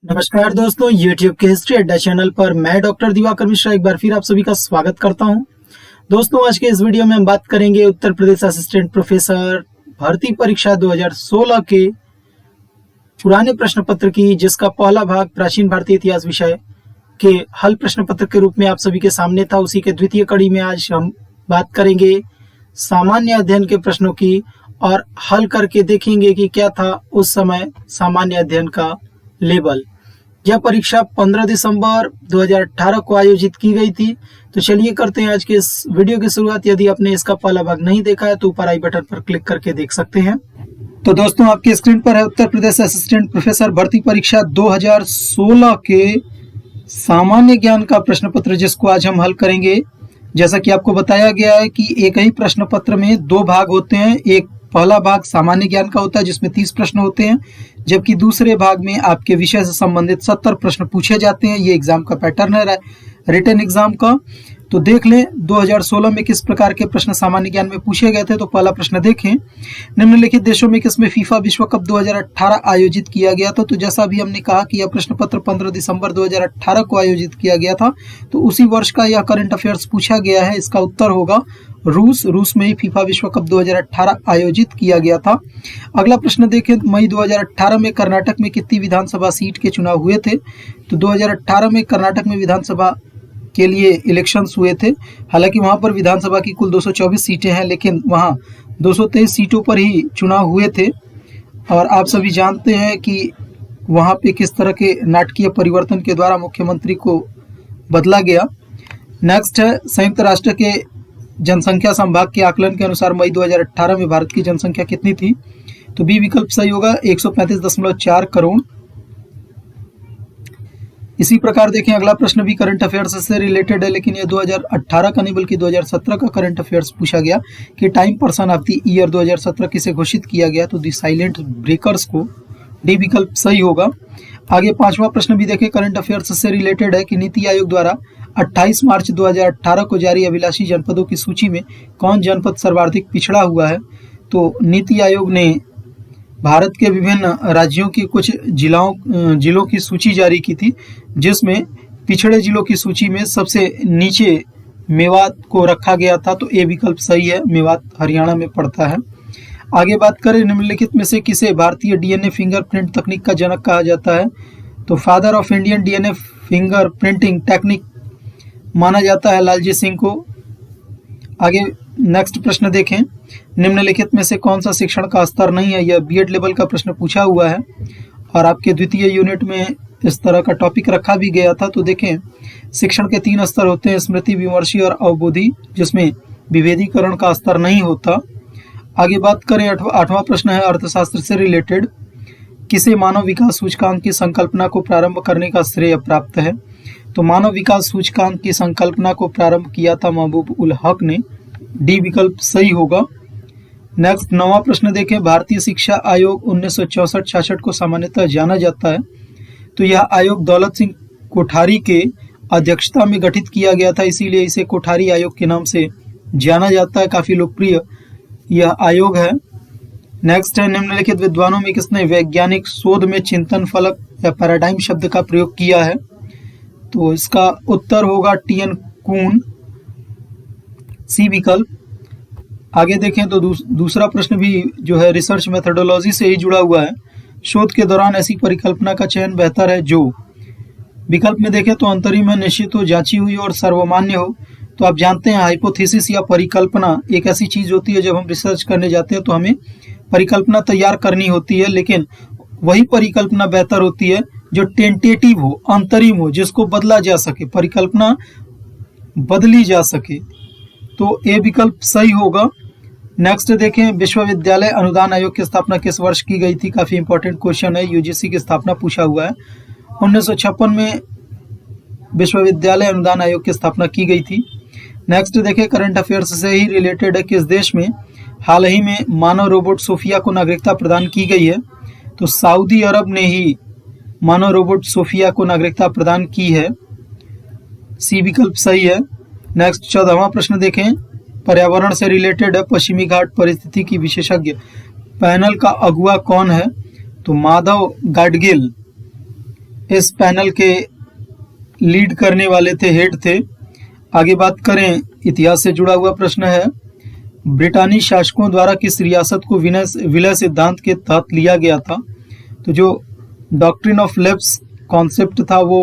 नमस्कार दोस्तों, YouTube के हिस्ट्री अड्डा चैनल पर मैं डॉक्टर दिवाकर मिश्रा एक बार फिर आप सभी का स्वागत करता हूं। दोस्तों, आज के इस वीडियो में हम बात करेंगे उत्तर प्रदेश असिस्टेंट प्रोफेसर भर्ती परीक्षा 2016 के पुराने प्रश्न पत्र की, जिसका पहला भाग प्राचीन भारतीय इतिहास विषय के हल प्रश्न पत्र के रूप में आप सभी के सामने था। उसी के द्वितीय कड़ी में आज हम बात करेंगे सामान्य अध्ययन के प्रश्नों की और हल करके देखेंगे कि क्या था उस समय सामान्य अध्ययन का लेवल। यह परीक्षा 15 दिसंबर 2018 को आयोजित की गई थी। तो चलिए करते हैं आज के इस वीडियो की शुरुआत। यदि आपने इसका पहला भाग नहीं देखा है तो ऊपर आई बटन पर क्लिक करके देख सकते हैं। तो दोस्तों, आपकी स्क्रीन पर है उत्तर प्रदेश असिस्टेंट प्रोफेसर भर्ती परीक्षा 2016 के सामान्य ज्ञान का प्रश्न पत्र, जिसको आज हम हल करेंगे। जैसा कि आपको बताया गया है कि एक ही प्रश्न पत्र में दो भाग होते हैं। एक पहला भाग सामान्य ज्ञान का होता है जिसमें 30 प्रश्न होते हैं, जबकि दूसरे भाग में आपके विषय से संबंधित 70 प्रश्न पूछे जाते हैं। ये एग्जाम का पैटर्न है रिटन एग्जाम का। तो देख लें 2016 में किस प्रकार के प्रश्न सामान्य ज्ञान में पूछे गए थे। तो पहला प्रश्न देखें, निम्नलिखित देशों में किसमें फीफा विश्व कप 2018 आयोजित किया गया था। तो जैसा अभी हमने कहा कि यह प्रश्न पत्र 15 दिसंबर 2018 को आयोजित किया गया था, तो उसी वर्ष का यह करंट अफेयर्स पूछा गया है। इसका उत्तर होगा रूस में ही फीफा विश्व कप 2018 आयोजित किया गया था। अगला प्रश्न देखें, मई 2018 में कर्नाटक में कितनी विधानसभा सीट के चुनाव हुए थे। तो 2018 में कर्नाटक में विधानसभा के लिए इलेक्शंस हुए थे। हालांकि वहां पर विधानसभा की कुल 224 सीटें हैं, लेकिन वहां 223 सीटों पर ही चुनाव हुए थे। और आप सभी जानते हैं कि वहां पे किस तरह के नाटकीय परिवर्तन के द्वारा मुख्यमंत्री को बदला गया। नेक्स्ट है, संयुक्त राष्ट्र के जनसंख्या संभाग के आकलन के अनुसार मई 2018 में भारत की जनसंख्या कितनी थी। तो बी विकल्प सही होगा, 135.4 करोड़। इसी प्रकार देखें, अगला प्रश्न भी करंट अफेयर्स से रिलेटेड है, लेकिन यह 2018 का नहीं बल्कि 2017 का करंट अफेयर्स पूछा गया कि time person of the year 2017 किसे घोषित किया गया। तो दी साइलेंट ब्रेकर्स को। डी विकल्प सही होगा। आगे पांचवा प्रश्न भी देखें, करंट अफेयर्स से रिलेटेड है कि नीति आयोग द्वारा 28 मार्च 2018 को जारी अभिलाषी जनपदों की सूची में कौन जनपद सर्वाधिक पिछड़ा हुआ है। तो नीति आयोग ने भारत के विभिन्न राज्यों की कुछ जिलों की सूची जारी की थी, जिसमें पिछड़े जिलों की सूची में सबसे नीचे मेवात को रखा गया था। तो ए विकल्प सही है, मेवात हरियाणा में पड़ता है। आगे बात करें, निम्नलिखित में से किसे भारतीय डीएनए फिंगरप्रिंट तकनीक का जनक कहा जाता है। तो father of Indian DNA finger printing technique माना जाता है लालजी सिंह को। आगे नेक्स्ट प्रश्न देखें, निम्नलिखित में से कौन सा शिक्षण का स्तर नहीं है। यह बीएड लेवल का प्रश्न पूछा हुआ है और आपके द्वितीय यूनिट में इस तरह का टॉपिक रखा भी गया था। तो देखें, शिक्षण के 3 स्तर होते हैं, स्मृति, विमर्शी और अवबोधि, जिसमें विभेदीकरण का स्तर नहीं होता। आगे बात करें, आठवां प्रश्न है अर्थशास्त्र से रिलेटेड, किसे मानव विकास सूचकांक की संकल्पना को प्रारंभ करने का श्रेय प्राप्त है। तो मानव विकास सूचकांक की संकल्पना को प्रारंभ किया था महबूब उल हक ने। डी विकल्प सही होगा। नेक्स्ट 9वां प्रश्न देखें, भारतीय शिक्षा आयोग 1964-66 को सामान्यतः जाना जाता है। तो यह आयोग दौलत सिंह कोठारी के अध्यक्षता में गठित किया गया था, इसीलिए इसे कोठारी आयोग के नाम से जाना जाता है। काफी लोकप्रिय यह आयोग है। नेक्स्ट है, निम्नलिखित विद्वानों में किसने वैज्ञानिक शोध में चिंतन फलक या पैराडाइम शब्द का प्रयोग किया है। तो इसका उत्तर होगा टीएन कून, सी विकल्प। आगे देखें तो दूसरा प्रश्न भी जो है रिसर्च मेथोडोलॉजी से ही जुड़ा हुआ है। शोध के दौरान ऐसी परिकल्पना का चयन बेहतर है जो। विकल्प में देखें तो अंतरिम है, निश्चित हो, जांची हुई और सर्वमान्य हो। तो आप जानते हैं हाइपोथेसिस या परिकल्पना एक ऐसी चीज होती है, जब हम रिसर्च करने जाते हैं तो हमें परिकल्पना तैयार करनी होती है, लेकिन वही परिकल्पना बेहतर होती है जो टेंटेटिव हो, अंतरिम हो, जिसको बदला जा सके, परिकल्पना बदली जा सके। तो ए विकल्प सही होगा। नेक्स्ट देखें, विश्वविद्यालय अनुदान आयोग की स्थापना किस वर्ष की गई थी। काफी इंपॉर्टेंट क्वेश्चन है, यूजीसी की स्थापना पूछा हुआ है। 1956 में विश्वविद्यालय अनुदान आयोग की स्थापना की गई थी। नेक्स्ट देखें, करंट अफेयर्स से ही रिलेटेड है, किस देश में हाल ही में मानव रोबोट सोफिया को नागरिकता प्रदान की गई है। तो सऊदी अरब ने ही मानव रोबोट सोफिया को नागरिकता प्रदान की है। सी विकल्प सही है। नेक्स्ट 14वां प्रश्न देखें, पर्यावरण से रिलेटेड है, पश्चिमी घाट परिस्थिति की विशेषज्ञ पैनल का अगुवा कौन है। तो माधव गाडगिल इस पैनल के लीड करने वाले थे, हेड थे। आगे बात करें, इतिहास से जुड़ा हुआ प्रश्न है, ब्रिटानी शासकों द्वारा किस रियासत को विलय सिद्धांत के तहत लिया गया था? तो जो डॉक्ट्रिन ऑफ लेफ्स कॉन्सेप्ट था वो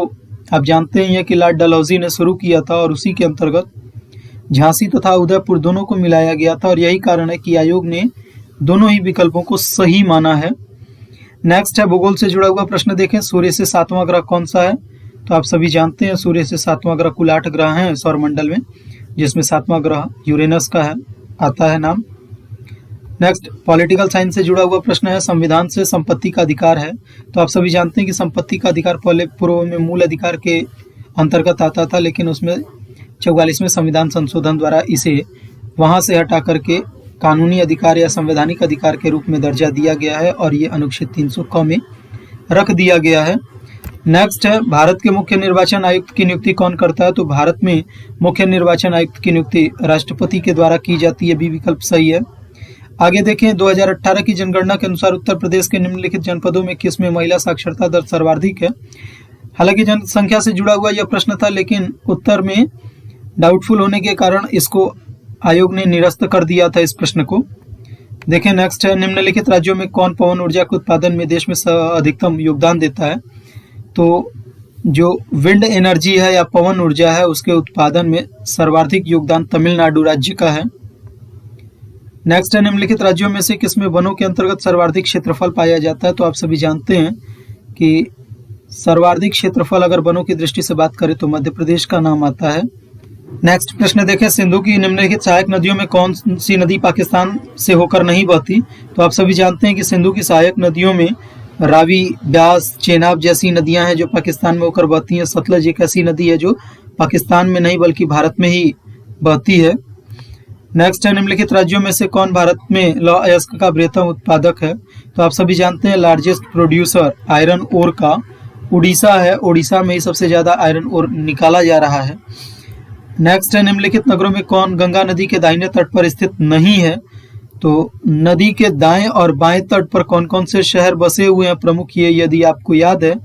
आप जानते ही हैं कि लॉर्ड डलहौजी ने शुरू किया था और उसी के अंतर्गत झांसी तथा उदयपुर दोनों को मिलाया गया था और यही कारण है कि आयोग ने दोनों ही विकल्पों को सही माना है। नेक्स्ट है भूगोल से जुड़ा हुआ प्रश्न देखें, सूर्य से 7वां ग्रह कौन सा है? तो आप सभी जानते हैं सूर्य से 7वां ग्रह, कुल 8 ग्रह हैं सौरमंडल में, जिसमें 7वां ग्रह यूरेनस का है, आता है नाम। नेक्स्ट पॉलिटिकल साइंस से जुड़ा हुआ प्रश्न है, संविधान से संपत्ति का अधिकार है? तो आप सभी जानते हैं कि संपत्ति का अधिकार पहले पूर्व में मूल अधिकार के अंतर्गत आता था, लेकिन उसमें 44वें संविधान संशोधन द्वारा इसे वहां से हटा करके कानूनी अधिकार या संवैधानिक अधिकार के रूप में दर्जा दिया गया है और ये अनुच्छेद 300 क में रख दिया गया है। नेक्स्ट है भारत के मुख्य निर्वाचन आयुक्त की नियुक्ति कौन करता है? तो भारत में मुख्य निर्वाचन आयुक्त की नियुक्ति राष्ट्रपति के द्वारा की जाती है, बी विकल्प सही है। आगे देखें, 2018 की जनगणना के अनुसार उत्तर प्रदेश के निम्नलिखित जनपदों में किस में महिला साक्षरता दर सर्वाधिक है? हालांकि जनसंख्या से जुड़ा हुआ यह प्रश्न था, लेकिन उत्तर में डाउटफुल होने के कारण इसको आयोग ने निरस्त कर दिया था इस प्रश्न को। देखें नेक्स्ट है, निम्नलिखित राज्यों में कौन पवन ऊर्जा के उत्पादन में देश में अधिकतम योगदान देता है? तो जो विंड एनर्जी है या पवन ऊर्जा है उसके उत्पादन में सर्वाधिक योगदान तमिलनाडु राज्य का है। नेक्स्ट है, निम्नलिखित राज्यों में से किसमें वनों के अंतर्गत सर्वाधिक क्षेत्रफल पाया जाता है? तो आप सभी जानते हैं कि सर्वाधिक क्षेत्रफल अगर वनों की दृष्टि से बात करें तो मध्य प्रदेश का नाम आता है। नेक्स्ट प्रश्न देखें, सिंधु की निम्नलिखित सहायक नदियों में कौन सी नदी पाकिस्तान से होकर नहीं बहती? तो आप सभी जानते हैं कि सिंधु की सहायक नदियों में रावी, ब्यास, चेनाब जैसी नदियां हैं जो पाकिस्तान में होकर बहती हैं। सतलज एक ऐसी नदी है जो पाकिस्तान में नहीं बल्कि भारत में ही बहती है। नेक्स्ट है, निम्नलिखित राज्यों में से कौन भारत में लौह अयस्क का बृहत्तम उत्पादक है? तो आप सभी जानते हैं लार्जेस्ट प्रोड्यूसर आयरन ओर का उड़ीसा है। उड़ीसा में ही सबसे ज्यादा आयरन ओर निकाला जा रहा है। नेक्स्ट है, निम्नलिखित नगरों में कौन गंगा नदी के दाहिने तट पर स्थित नहीं है? तो नदी के दाएं और बाएं तट पर कौन कौन से शहर बसे हुए हैं प्रमुख, ये यदि आपको याद है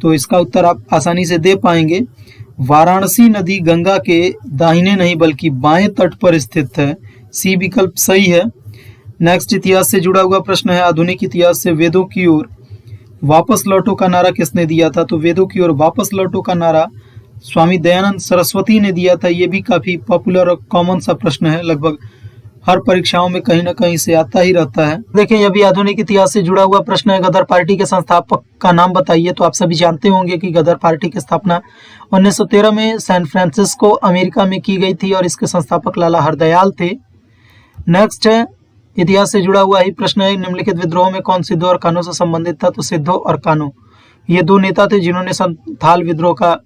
तो इसका उत्तर आप आसानी से दे पाएंगे। वाराणसी नदी गंगा के दाहिने नहीं बल्कि बाएं तट पर स्थित है, सी विकल्प सही है। नेक्स्ट इतिहास से जुड़ा हुआ प्रश्न है, आधुनिक इतिहास से वेदों की ओर वापस लौटो का नारा किसने दिया था? तो वेदों की ओर वापस लौटो का नारा स्वामी दयानंद सरस्वती ने दिया था। ये भी काफी पॉपुलर और कॉमन सा प्रश्न है, लगभग हर परीक्षाओं में कहीं ना कहीं से आता ही रहता है। देखिए, यह भी आधुनिक इतिहास से जुड़ा हुआ प्रश्न है, गदर पार्टी के संस्थापक का नाम बताइए? तो आप सभी जानते होंगे कि गदर पार्टी की स्थापना 1913 में सैन फ्रांसिस्को अमेरिका में की गई थी और इसके संस्थापक लाला हरदयाल थे। नेक्स्ट है, इतिहास से जुड़ा हुआ ही प्रश्न है, निम्नलिखित विद्रोह में कौन सिद्धो और कानो से संबंधित था? तो सिद्धो और कानो ये दो नेता थे जिन्होंने संथाल विद्रोह का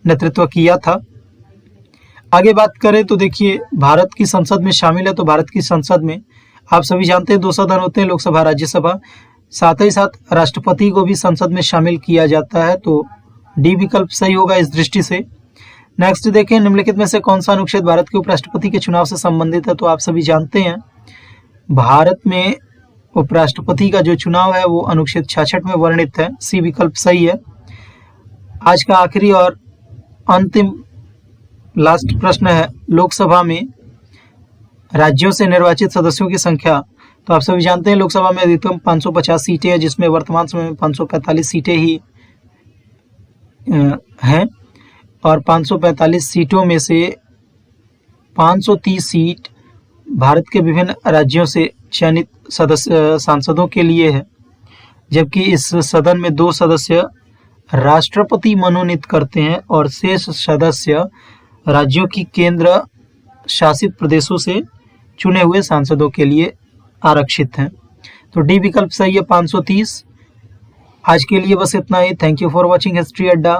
नेतृत्व किया था। आगे बात करें तो देखिए, भारत की संसद में शामिल है, तो भारत की संसद में आप सभी जानते हैं 2 सदन होते हैं, लोकसभा, राज्यसभा, साथ ही साथ राष्ट्रपति को भी संसद में शामिल किया जाता है, तो डी विकल्प सही होगा इस दृष्टि से। नेक्स्ट देखें, निम्नलिखित में से कौन सा अनुच्छेद भारत के उपराष्ट्रपति के चुनाव से संबंधित है? तो आप सभी जानते हैं भारत में उपराष्ट्रपति का जो चुनाव है वो अनुच्छेद 66 में वर्णित है, सी विकल्प सही है। आज का आखिरी और अंतिम लास्ट प्रश्न है, लोकसभा में राज्यों से निर्वाचित सदस्यों की संख्या। तो आप सभी जानते हैं लोकसभा में अधिकतम 550 सीटें हैं, जिसमें वर्तमान समय में 545 सीटें ही हैं और 545 सीटों में से 530 सीट भारत के विभिन्न राज्यों से चयनित सांसदों के लिए है, जबकि इस सदन में 2 सदस्य राष्ट्रपति मनोनीत करते हैं और शेष सदस्य राज्यों की केंद्र शासित प्रदेशों से चुने हुए सांसदों के लिए आरक्षित हैं। तो डी विकल्प सही है 530। आज के लिए बस इतना ही। Thank you for watching history अड्डा।